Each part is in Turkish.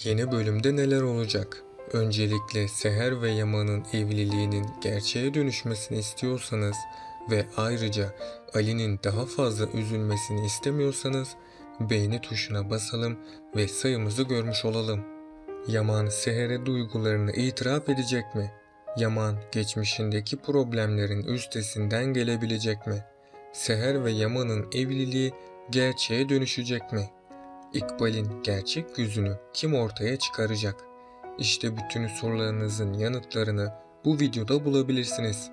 Yeni bölümde neler olacak? Öncelikle Seher ve Yaman'ın evliliğinin gerçeğe dönüşmesini istiyorsanız ve ayrıca Ali'nin daha fazla üzülmesini istemiyorsanız beğeni tuşuna basalım ve sayımızı görmüş olalım. Yaman Seher'e duygularını itiraf edecek mi? Yaman geçmişindeki problemlerin üstesinden gelebilecek mi? Seher ve Yaman'ın evliliği gerçeğe dönüşecek mi? İkbal'in gerçek yüzünü kim ortaya çıkaracak? İşte bütün sorularınızın yanıtlarını bu videoda bulabilirsiniz.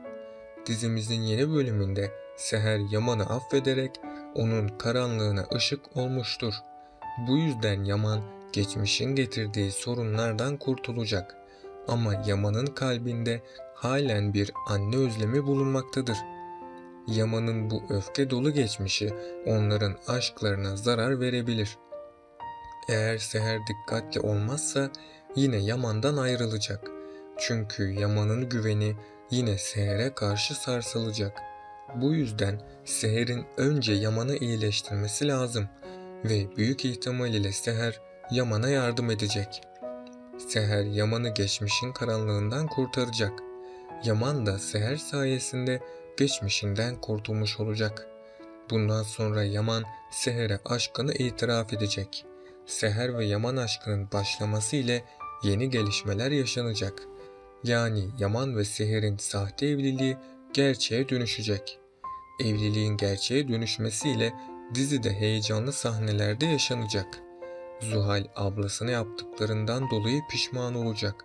Dizimizin yeni bölümünde Seher Yaman'ı affederek onun karanlığına ışık olmuştur. Bu yüzden Yaman geçmişin getirdiği sorunlardan kurtulacak. Ama Yaman'ın kalbinde halen bir anne özlemi bulunmaktadır. Yaman'ın bu öfke dolu geçmişi onların aşklarına zarar verebilir. Eğer Seher dikkatli olmazsa yine Yaman'dan ayrılacak. Çünkü Yaman'ın güveni yine Seher'e karşı sarsılacak. Bu yüzden Seher'in önce Yaman'ı iyileştirmesi lazım ve büyük ihtimal ile Seher Yaman'a yardım edecek. Seher Yaman'ı geçmişin karanlığından kurtaracak. Yaman da Seher sayesinde geçmişinden kurtulmuş olacak. Bundan sonra Yaman Seher'e aşkını itiraf edecek. Seher ve Yaman aşkının başlaması ile yeni gelişmeler yaşanacak. Yani Yaman ve Seher'in sahte evliliği gerçeğe dönüşecek. Evliliğin gerçeğe dönüşmesiyle dizide heyecanlı sahnelerde yaşanacak. Zuhal ablasına yaptıklarından dolayı pişman olacak.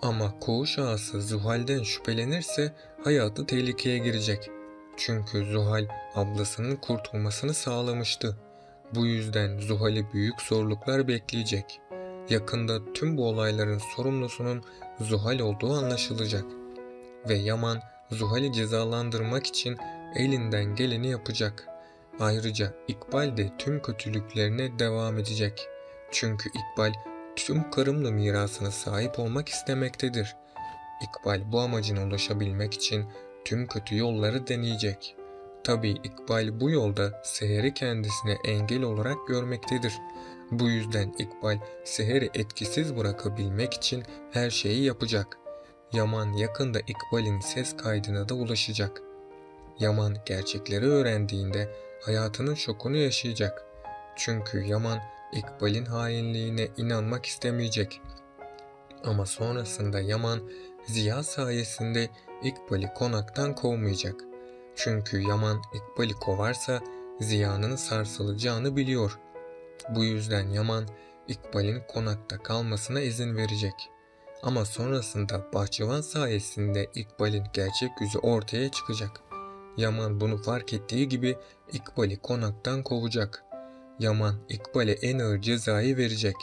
Ama koğuş ağası Zuhal'den şüphelenirse hayatı tehlikeye girecek. Çünkü Zuhal ablasının kurtulmasını sağlamıştı. Bu yüzden Zuhal'i büyük zorluklar bekleyecek. Yakında tüm bu olayların sorumlusunun Zuhal olduğu anlaşılacak. Ve Yaman Zuhal'i cezalandırmak için elinden geleni yapacak. Ayrıca İkbal de tüm kötülüklerine devam edecek. Çünkü İkbal tüm Kırımlı mirasına sahip olmak istemektedir. İkbal bu amacına ulaşabilmek için tüm kötü yolları deneyecek. Tabii İkbal bu yolda Seher'i kendisine engel olarak görmektedir. Bu yüzden İkbal Seher'i etkisiz bırakabilmek için her şeyi yapacak. Yaman yakında İkbal'in ses kaydına da ulaşacak. Yaman gerçekleri öğrendiğinde hayatının şokunu yaşayacak. Çünkü Yaman İkbal'in hainliğine inanmak istemeyecek. Ama sonrasında Yaman Ziya sayesinde İkbal'i konaktan kovmayacak. Çünkü Yaman İkbal'i kovarsa Ziya'nın sarsılacağını biliyor. Bu yüzden Yaman İkbal'in konakta kalmasına izin verecek. Ama sonrasında Bahçıvan sayesinde İkbal'in gerçek yüzü ortaya çıkacak. Yaman bunu fark ettiği gibi İkbal'i konaktan kovacak. Yaman İkbal'e en ağır cezayı verecek.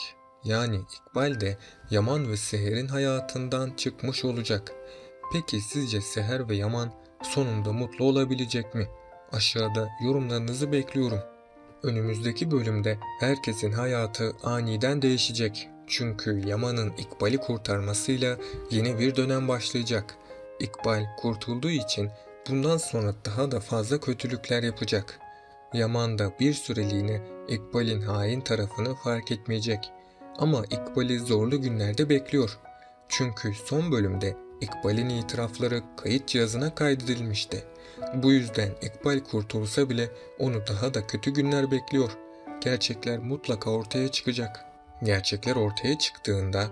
Yani İkbal de Yaman ve Seher'in hayatından çıkmış olacak. Peki sizce Seher ve Yaman sonunda mutlu olabilecek mi? Aşağıda yorumlarınızı bekliyorum. Önümüzdeki bölümde herkesin hayatı aniden değişecek. Çünkü Yaman'ın İkbal'i kurtarmasıyla yeni bir dönem başlayacak. İkbal kurtulduğu için bundan sonra daha da fazla kötülükler yapacak. Yaman da bir süreliğine İkbal'in hain tarafını fark etmeyecek. Ama İkbal'i zorlu günlerde bekliyor. Çünkü son bölümde İkbal'in itirafları kayıt cihazına kaydedilmişti. Bu yüzden İkbal kurtulsa bile onu daha da kötü günler bekliyor. Gerçekler mutlaka ortaya çıkacak. Gerçekler ortaya çıktığında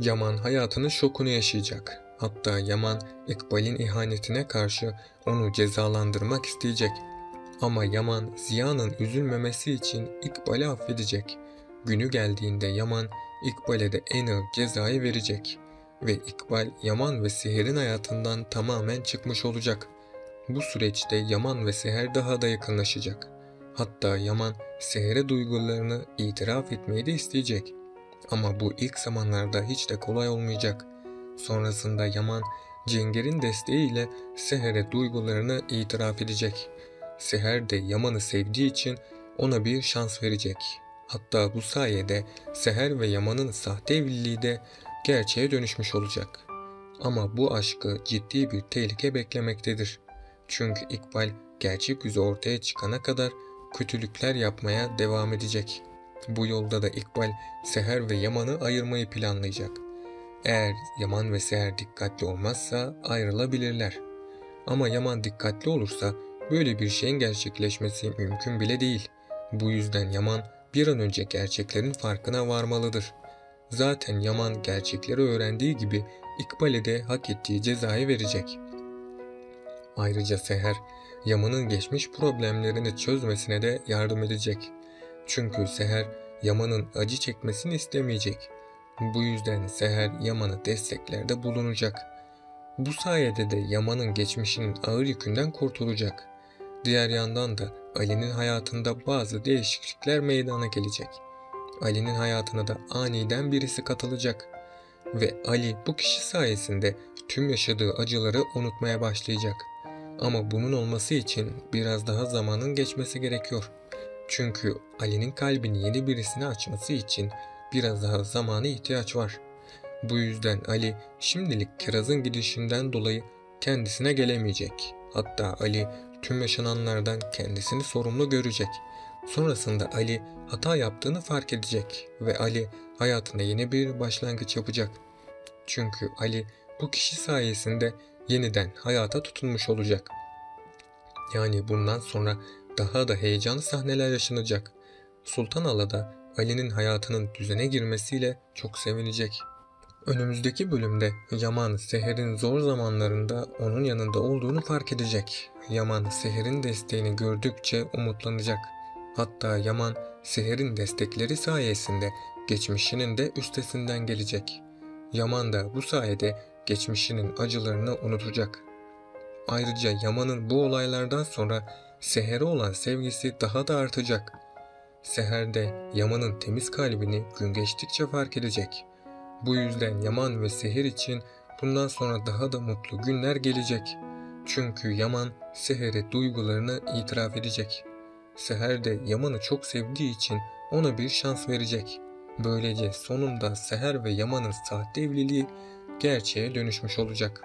Yaman hayatının şokunu yaşayacak. Hatta Yaman İkbal'in ihanetine karşı onu cezalandırmak isteyecek. Ama Yaman Ziya'nın üzülmemesi için İkbal'i affedecek. Günü geldiğinde Yaman İkbal'e de en ağır cezayı verecek. Ve İkbal Yaman ve Seher'in hayatından tamamen çıkmış olacak. Bu süreçte Yaman ve Seher daha da yakınlaşacak. Hatta Yaman Seher'e duygularını itiraf etmeyi de isteyecek. Ama bu ilk zamanlarda hiç de kolay olmayacak. Sonrasında Yaman Cenger'in desteğiyle Seher'e duygularını itiraf edecek. Seher de Yaman'ı sevdiği için ona bir şans verecek. Hatta bu sayede Seher ve Yaman'ın sahte evliliği de gerçeğe dönüşmüş olacak. Ama bu aşkı ciddi bir tehlike beklemektedir. Çünkü İkbal gerçek yüzü ortaya çıkana kadar kötülükler yapmaya devam edecek. Bu yolda da İkbal, Seher ve Yaman'ı ayırmayı planlayacak. Eğer Yaman ve Seher dikkatli olmazsa ayrılabilirler. Ama Yaman dikkatli olursa böyle bir şeyin gerçekleşmesi mümkün bile değil. Bu yüzden Yaman bir an önce gerçeklerin farkına varmalıdır. Zaten Yaman gerçekleri öğrendiği gibi İkbal'e de hak ettiği cezayı verecek. Ayrıca Seher, Yaman'ın geçmiş problemlerini çözmesine de yardım edecek. Çünkü Seher, Yaman'ın acı çekmesini istemeyecek. Bu yüzden Seher Yaman'ı desteklerde bulunacak. Bu sayede de Yaman'ın geçmişinin ağır yükünden kurtulacak. Diğer yandan da Ali'nin hayatında bazı değişiklikler meydana gelecek. Ali'nin hayatına da aniden birisi katılacak. Ve Ali bu kişi sayesinde tüm yaşadığı acıları unutmaya başlayacak. Ama bunun olması için biraz daha zamanın geçmesi gerekiyor. Çünkü Ali'nin kalbini yeni birisine açması için biraz daha zamana ihtiyaç var. Bu yüzden Ali şimdilik Kiraz'ın gidişinden dolayı kendisine gelemeyecek. Hatta Ali tüm yaşananlardan kendisini sorumlu görecek. Sonrasında Ali hata yaptığını fark edecek ve Ali hayatına yeni bir başlangıç yapacak. Çünkü Ali bu kişi sayesinde yeniden hayata tutunmuş olacak. Yani bundan sonra daha da heyecanlı sahneler yaşanacak. Sultan Ala da Ali'nin hayatının düzene girmesiyle çok sevinecek. Önümüzdeki bölümde Yaman Seher'in zor zamanlarında onun yanında olduğunu fark edecek. Yaman Seher'in desteğini gördükçe umutlanacak. Hatta Yaman Seher'in destekleri sayesinde geçmişinin de üstesinden gelecek. Yaman da bu sayede geçmişinin acılarını unutacak. Ayrıca Yaman'ın bu olaylardan sonra Seher'e olan sevgisi daha da artacak. Seher de Yaman'ın temiz kalbini gün geçtikçe fark edecek. Bu yüzden Yaman ve Seher için bundan sonra daha da mutlu günler gelecek. Çünkü Yaman Seher'e duygularını itiraf edecek. Seher de Yaman'ı çok sevdiği için ona bir şans verecek. Böylece sonunda Seher ve Yaman'ın sahte evliliği gerçeğe dönüşmüş olacak.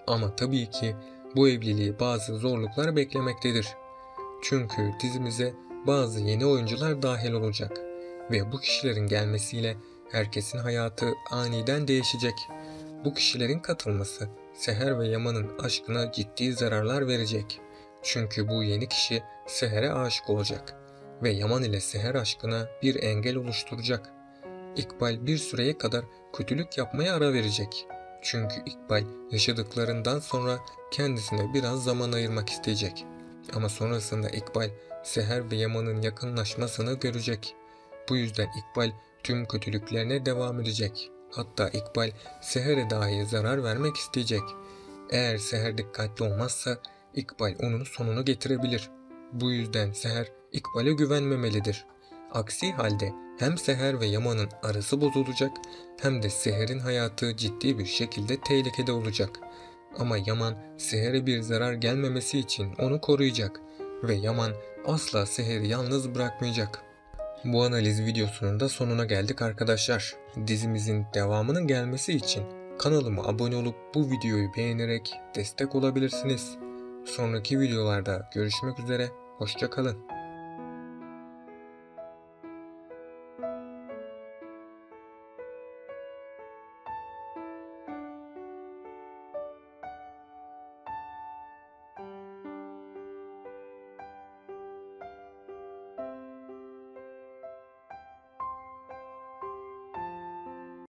Ama tabii ki bu evliliği bazı zorluklar beklemektedir. Çünkü dizimize bazı yeni oyuncular dahil olacak ve bu kişilerin gelmesiyle herkesin hayatı aniden değişecek. Bu kişilerin katılması Seher ve Yaman'ın aşkına ciddi zararlar verecek. Çünkü bu yeni kişi Seher'e aşık olacak ve Yaman ile Seher aşkına bir engel oluşturacak. İkbal bir süreye kadar kötülük yapmaya ara verecek. Çünkü İkbal yaşadıklarından sonra kendisine biraz zaman ayırmak isteyecek. Ama sonrasında İkbal Seher ve Yaman'ın yakınlaşmasını görecek. Bu yüzden İkbal tüm kötülüklerine devam edecek. Hatta İkbal Seher'e dahi zarar vermek isteyecek. Eğer Seher dikkatli olmazsa İkbal onun sonunu getirebilir. Bu yüzden Seher İkbal'e güvenmemelidir. Aksi halde hem Seher ve Yaman'ın arası bozulacak hem de Seher'in hayatı ciddi bir şekilde tehlikede olacak. Ama Yaman Seher'e bir zarar gelmemesi için onu koruyacak ve Yaman asla Seher'i yalnız bırakmayacak. Bu analiz videosunun da sonuna geldik arkadaşlar. Dizimizin devamının gelmesi için kanalıma abone olup bu videoyu beğenerek destek olabilirsiniz. Sonraki videolarda görüşmek üzere, hoşça kalın.